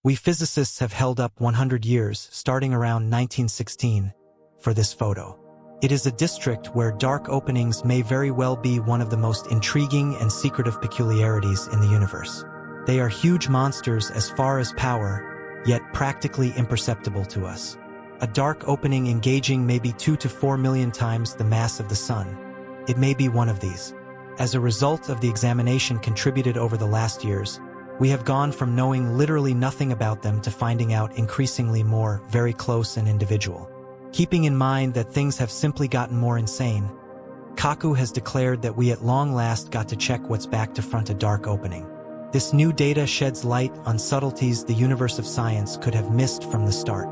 We physicists have held up 100 years, starting around 1916, for this photo. It is a district where dark openings may very well be one of the most intriguing and secretive peculiarities in the universe. They are huge monsters as far as power, yet practically imperceptible to us. A dark opening engaging maybe 2 to 4 million times the mass of the Sun. It may be one of these. As a result of the examination contributed over the last years, we have gone from knowing literally nothing about them to finding out increasingly more, very close and individual. Keeping in mind that things have simply gotten more insane, Kaku has declared that we at long last got to check what's back to front a dark opening. This new data sheds light on subtleties the universe of science could have missed from the start.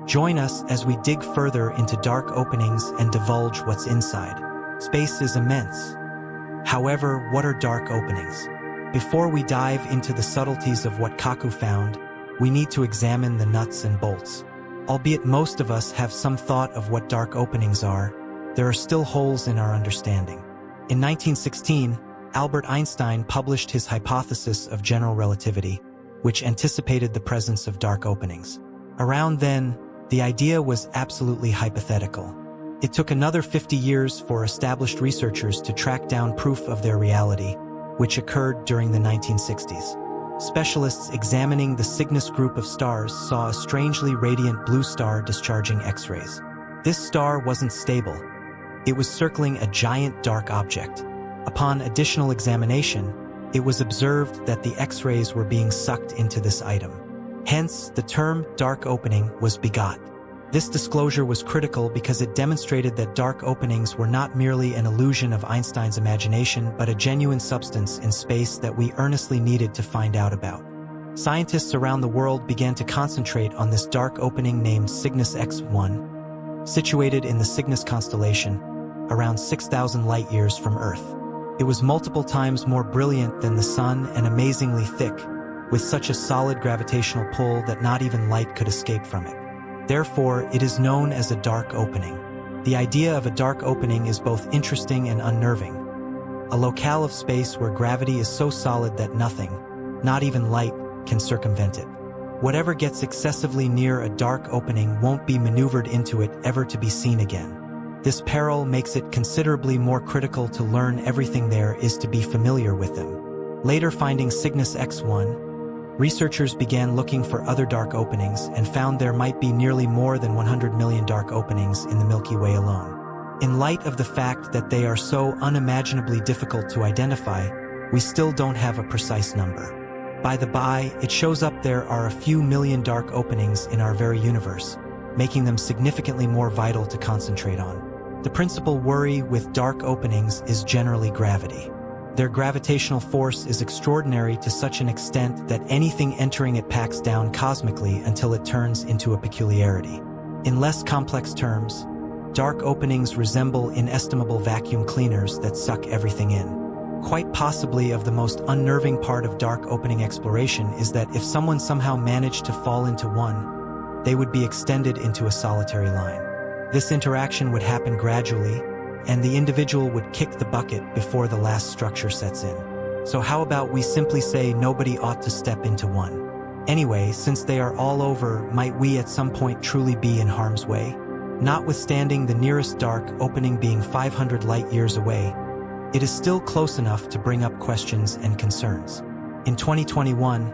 Join us as we dig further into dark openings and divulge what's inside. Space is immense. However, what are dark openings? Before we dive into the subtleties of what Kaku found, we need to examine the nuts and bolts. Albeit most of us have some thought of what dark openings are, there are still holes in our understanding. In 1916, Albert Einstein published his hypothesis of general relativity, which anticipated the presence of dark openings. Around then, the idea was absolutely hypothetical. It took another 50 years for established researchers to track down proof of their reality, which occurred during the 1960s. Specialists examining the Cygnus group of stars saw a strangely radiant blue star discharging X-rays. This star wasn't stable. It was circling a giant dark object. Upon additional examination, it was observed that the X-rays were being sucked into this item. Hence, the term dark opening was begot. This disclosure was critical because it demonstrated that dark openings were not merely an illusion of Einstein's imagination but a genuine substance in space that we earnestly needed to find out about. Scientists around the world began to concentrate on this dark opening named Cygnus X1, situated in the Cygnus constellation, around 6,000 light-years from Earth. It was multiple times more brilliant than the Sun and amazingly thick, with such a solid gravitational pull that not even light could escape from it. Therefore, it is known as a dark opening. The idea of a dark opening is both interesting and unnerving. A locale of space where gravity is so solid that nothing, not even light, can circumvent it. Whatever gets excessively near a dark opening won't be maneuvered into it ever to be seen again. This peril makes it considerably more critical to learn everything there is to be familiar with them. Later finding Cygnus X1, researchers began looking for other dark openings and found there might be nearly more than 100 million dark openings in the Milky Way alone. In light of the fact that they are so unimaginably difficult to identify, we still don't have a precise number. By the by, it shows up there are a few million dark openings in our very universe, making them significantly more vital to concentrate on. The principal worry with dark openings is generally gravity. Their gravitational force is extraordinary to such an extent that anything entering it packs down cosmically until it turns into a peculiarity. In less complex terms, dark openings resemble inestimable vacuum cleaners that suck everything in. Quite possibly of the most unnerving part of dark opening exploration is that if someone somehow managed to fall into one, they would be extended into a solitary line. This interaction would happen gradually, and the individual would kick the bucket before the last structure sets in. So how about we simply say nobody ought to step into one? Anyway, since they are all over, might we at some point truly be in harm's way? Notwithstanding the nearest dark opening being 500 light-years away, it is still close enough to bring up questions and concerns. In 2021,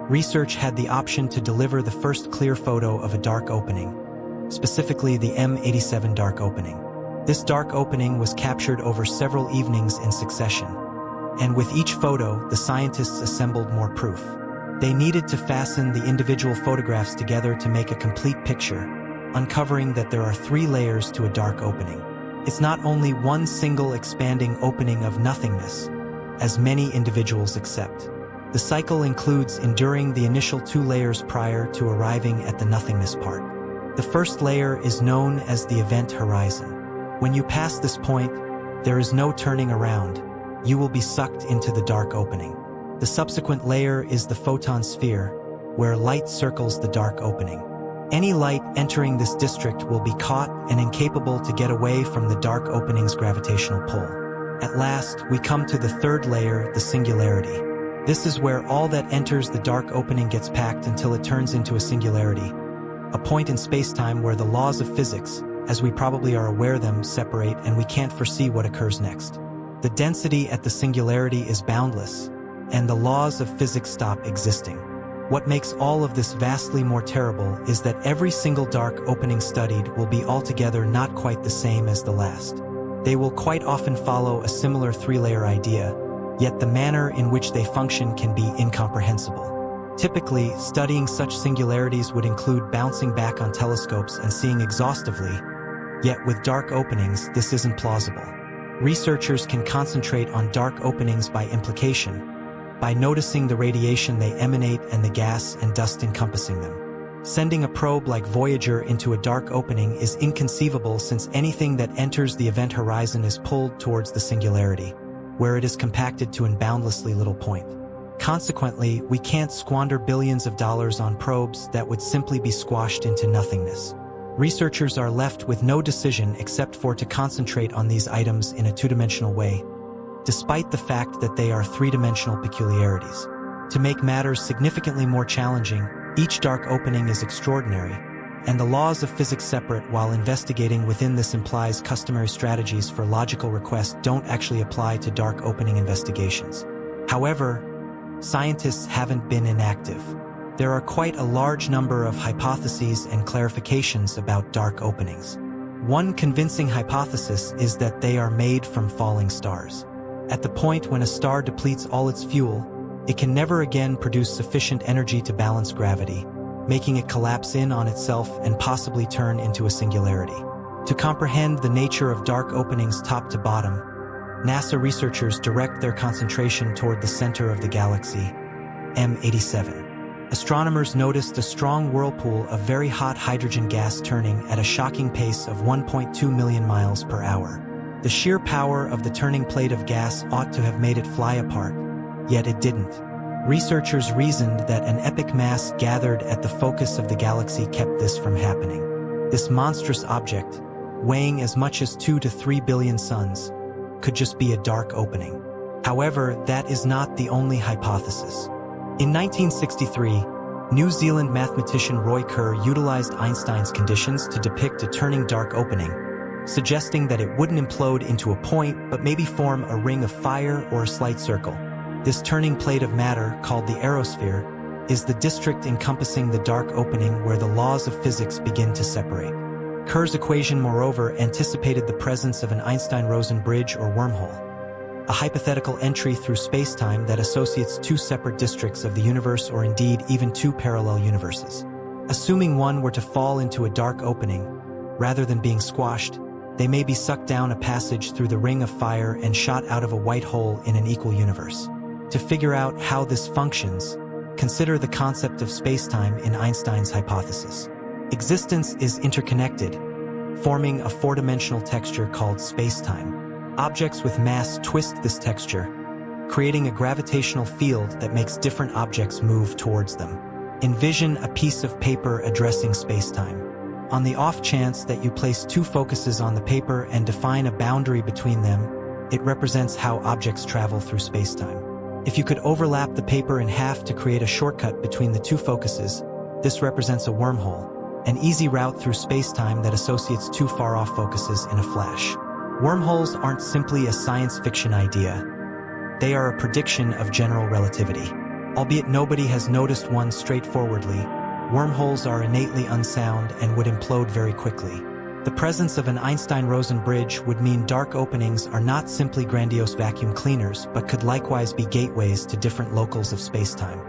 research had the option to deliver the first clear photo of a dark opening, specifically the M87 dark opening. This dark opening was captured over several evenings in succession, and with each photo, the scientists assembled more proof. They needed to fasten the individual photographs together to make a complete picture, uncovering that there are 3 layers to a dark opening. It's not only one single expanding opening of nothingness, as many individuals accept. The cycle includes enduring the initial 2 layers prior to arriving at the nothingness part. The first layer is known as the event horizon. When you pass this point, there is no turning around. You will be sucked into the dark opening. The subsequent layer is the photon sphere, where light circles the dark opening. Any light entering this district will be caught and incapable to get away from the dark opening's gravitational pull. At last, we come to the third layer, the singularity. This is where all that enters the dark opening gets packed until it turns into a singularity, a point in space-time where the laws of physics, as we probably are aware them, separate and we can't foresee what occurs next. The density at the singularity is boundless, and the laws of physics stop existing. What makes all of this vastly more terrible is that every single dark opening studied will be altogether not quite the same as the last. They will quite often follow a similar three-layer idea, yet the manner in which they function can be incomprehensible. Typically, studying such singularities would include bouncing back on telescopes and seeing exhaustively, yet with dark openings, this isn't plausible. Researchers can concentrate on dark openings by implication, by noticing the radiation they emanate and the gas and dust encompassing them. Sending a probe like Voyager into a dark opening is inconceivable since anything that enters the event horizon is pulled towards the singularity, where it is compacted to an boundlessly little point. Consequently, we can't squander billions of dollars on probes that would simply be squashed into nothingness. Researchers are left with no decision except for to concentrate on these items in a two-dimensional way, despite the fact that they are three-dimensional peculiarities. To make matters significantly more challenging, each dark opening is extraordinary, and the laws of physics separate while investigating within this implies customary strategies for logical request don't actually apply to dark opening investigations. However, scientists haven't been inactive. There are quite a large number of hypotheses and clarifications about dark openings. One convincing hypothesis is that they are made from falling stars. At the point when a star depletes all its fuel, it can never again produce sufficient energy to balance gravity, making it collapse in on itself and possibly turn into a singularity. To comprehend the nature of dark openings top to bottom, NASA researchers direct their concentration toward the center of the galaxy, M87. Astronomers noticed a strong whirlpool of very hot hydrogen gas turning at a shocking pace of 1.2 million miles per hour. The sheer power of the turning plate of gas ought to have made it fly apart, yet it didn't. Researchers reasoned that an epic mass gathered at the focus of the galaxy kept this from happening. This monstrous object, weighing as much as 2 to 3 billion suns, could just be a dark opening. However, that is not the only hypothesis. In 1963, New Zealand mathematician Roy Kerr utilized Einstein's conditions to depict a turning dark opening, suggesting that it wouldn't implode into a point but maybe form a ring of fire or a slight circle. This turning plate of matter, called the aerosphere, is the district encompassing the dark opening where the laws of physics begin to separate. Kerr's equation, moreover, anticipated the presence of an Einstein-Rosen bridge or wormhole, a hypothetical entry through space-time that associates two separate districts of the universe or indeed even two parallel universes. Assuming one were to fall into a dark opening, rather than being squashed, they may be sucked down a passage through the ring of fire and shot out of a white hole in an equal universe. To figure out how this functions, consider the concept of space-time in Einstein's hypothesis. Existence is interconnected, forming a four-dimensional texture called space-time. Objects with mass twist this texture, creating a gravitational field that makes different objects move towards them. Envision a piece of paper addressing space-time. On the off chance that you place two focuses on the paper and define a boundary between them, it represents how objects travel through space-time. If you could overlap the paper in half to create a shortcut between the two focuses, this represents a wormhole, an easy route through space-time that associates two far-off focuses in a flash. Wormholes aren't simply a science fiction idea. They are a prediction of general relativity. Albeit nobody has noticed one straightforwardly, wormholes are innately unsound and would implode very quickly. The presence of an Einstein-Rosen bridge would mean dark openings are not simply grandiose vacuum cleaners, but could likewise be gateways to different locales of space-time.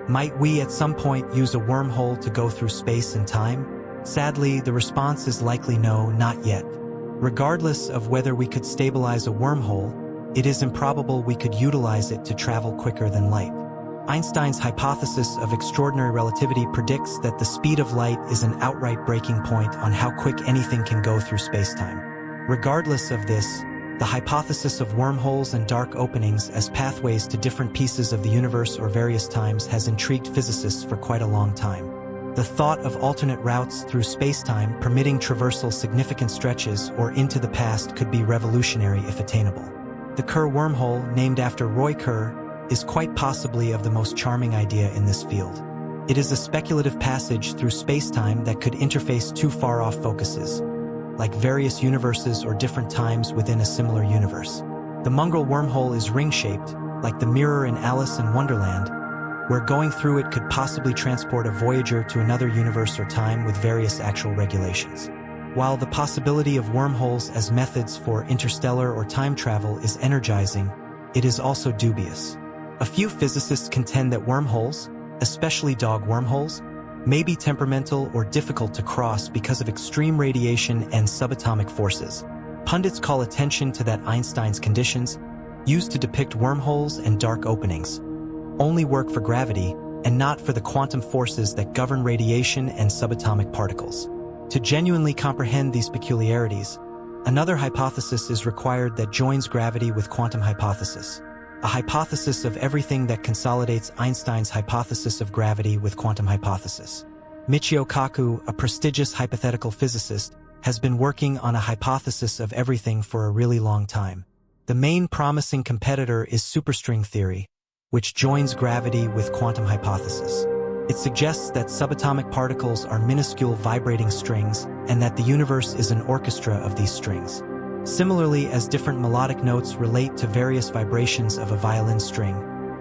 Might we at some point use a wormhole to go through space and time? Sadly, the response is likely no, not yet. Regardless of whether we could stabilize a wormhole, it is improbable we could utilize it to travel quicker than light. Einstein's hypothesis of extraordinary relativity predicts that the speed of light is an outright breaking point on how quick anything can go through space-time. Regardless of this, the hypothesis of wormholes and dark openings as pathways to different pieces of the universe or various times has intrigued physicists for quite a long time. The thought of alternate routes through space-time permitting traversal significant stretches or into the past could be revolutionary if attainable. The Kerr wormhole, named after Roy Kerr, is quite possibly of the most charming idea in this field. It is a speculative passage through space-time that could interface two far-off focuses, like various universes or different times within a similar universe. The mongrel wormhole is ring-shaped, like the mirror in Alice in Wonderland, where going through it could possibly transport a voyager to another universe or time with various actual regulations. While the possibility of wormholes as methods for interstellar or time travel is energizing, it is also dubious. A few physicists contend that wormholes, especially dog wormholes, may be temperamental or difficult to cross because of extreme radiation and subatomic forces. Pundits call attention to that Einstein's conditions, used to depict wormholes and dark openings, only work for gravity and not for the quantum forces that govern radiation and subatomic particles. To genuinely comprehend these peculiarities, another hypothesis is required that joins gravity with quantum hypothesis, a hypothesis of everything that consolidates Einstein's hypothesis of gravity with quantum hypothesis. Michio Kaku, a prestigious hypothetical physicist, has been working on a hypothesis of everything for a really long time. The main promising competitor is superstring theory, which joins gravity with quantum hypothesis. It suggests that subatomic particles are minuscule vibrating strings and that the universe is an orchestra of these strings. Similarly, as different melodic notes relate to various vibrations of a violin string,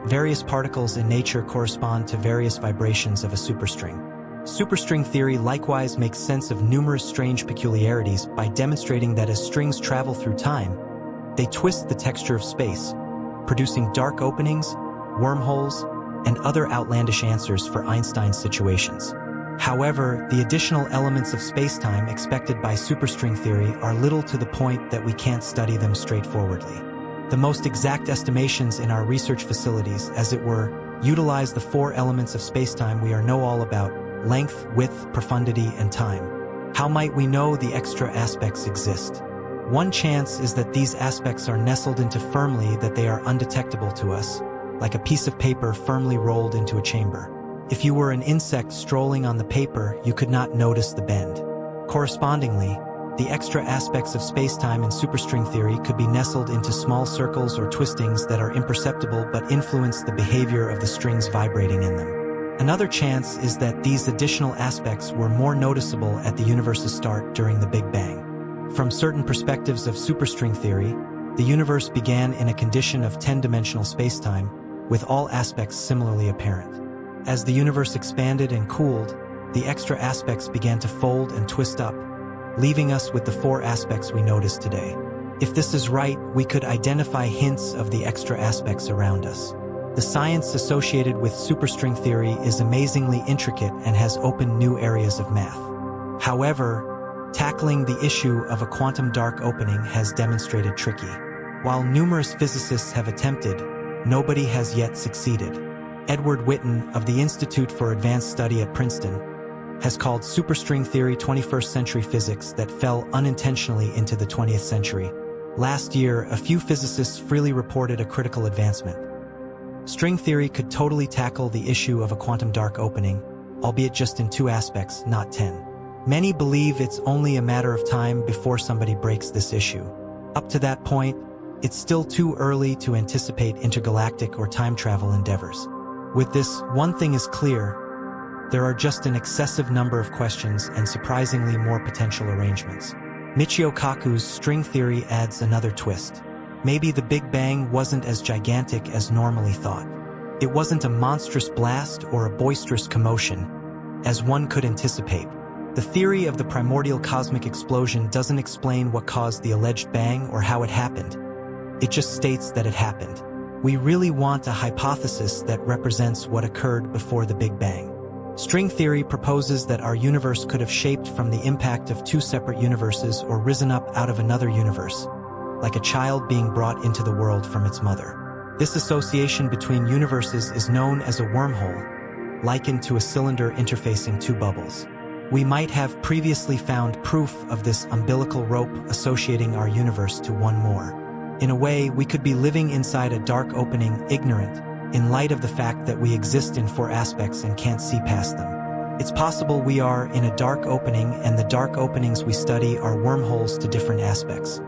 various particles in nature correspond to various vibrations of a superstring. Superstring theory likewise makes sense of numerous strange peculiarities by demonstrating that as strings travel through time, they twist the texture of space, producing dark openings, wormholes, and other outlandish answers for Einstein's situations. However, the additional elements of spacetime expected by superstring theory are little to the point that we can't study them straightforwardly. The most exact estimations in our research facilities, as it were, utilize the four elements of spacetime we know all about: length, width, profundity, and time. How might we know the extra aspects exist? One chance is that these aspects are nestled into firmly that they are undetectable to us, like a piece of paper firmly rolled into a chamber. If you were an insect strolling on the paper, you could not notice the bend. Correspondingly, the extra aspects of spacetime in superstring theory could be nestled into small circles or twistings that are imperceptible but influence the behavior of the strings vibrating in them. Another chance is that these additional aspects were more noticeable at the universe's start during the Big Bang. From certain perspectives of superstring theory, the universe began in a condition of 10-dimensional spacetime, with all aspects similarly apparent. As the universe expanded and cooled, the extra aspects began to fold and twist up, leaving us with the four aspects we notice today. If this is right, we could identify hints of the extra aspects around us. The science associated with superstring theory is amazingly intricate and has opened new areas of math. However, tackling the issue of a quantum dark opening has demonstrated tricky. While numerous physicists have attempted, nobody has yet succeeded. Edward Witten of the Institute for Advanced Study at Princeton has called superstring theory 21st century physics that fell unintentionally into the 20th century. Last year, a few physicists freely reported a critical advancement. String theory could totally tackle the issue of a quantum dark opening, albeit just in two aspects, not 10. Many believe it's only a matter of time before somebody breaks this issue. Up to that point, it's still too early to anticipate intergalactic or time travel endeavors. With this, one thing is clear: there are just an excessive number of questions and surprisingly more potential arrangements. Michio Kaku's string theory adds another twist. Maybe the Big Bang wasn't as gigantic as normally thought. It wasn't a monstrous blast or a boisterous commotion, as one could anticipate. The theory of the primordial cosmic explosion doesn't explain what caused the alleged bang or how it happened. It just states that it happened. We really want a hypothesis that represents what occurred before the Big Bang. String theory proposes that our universe could have shaped from the impact of two separate universes or risen up out of another universe, like a child being brought into the world from its mother. This association between universes is known as a wormhole, likened to a cylinder interfacing two bubbles. We might have previously found proof of this umbilical rope associating our universe to one more. In a way, we could be living inside a dark opening, ignorant, in light of the fact that we exist in four aspects and can't see past them. It's possible we are in a dark opening and the dark openings we study are wormholes to different aspects.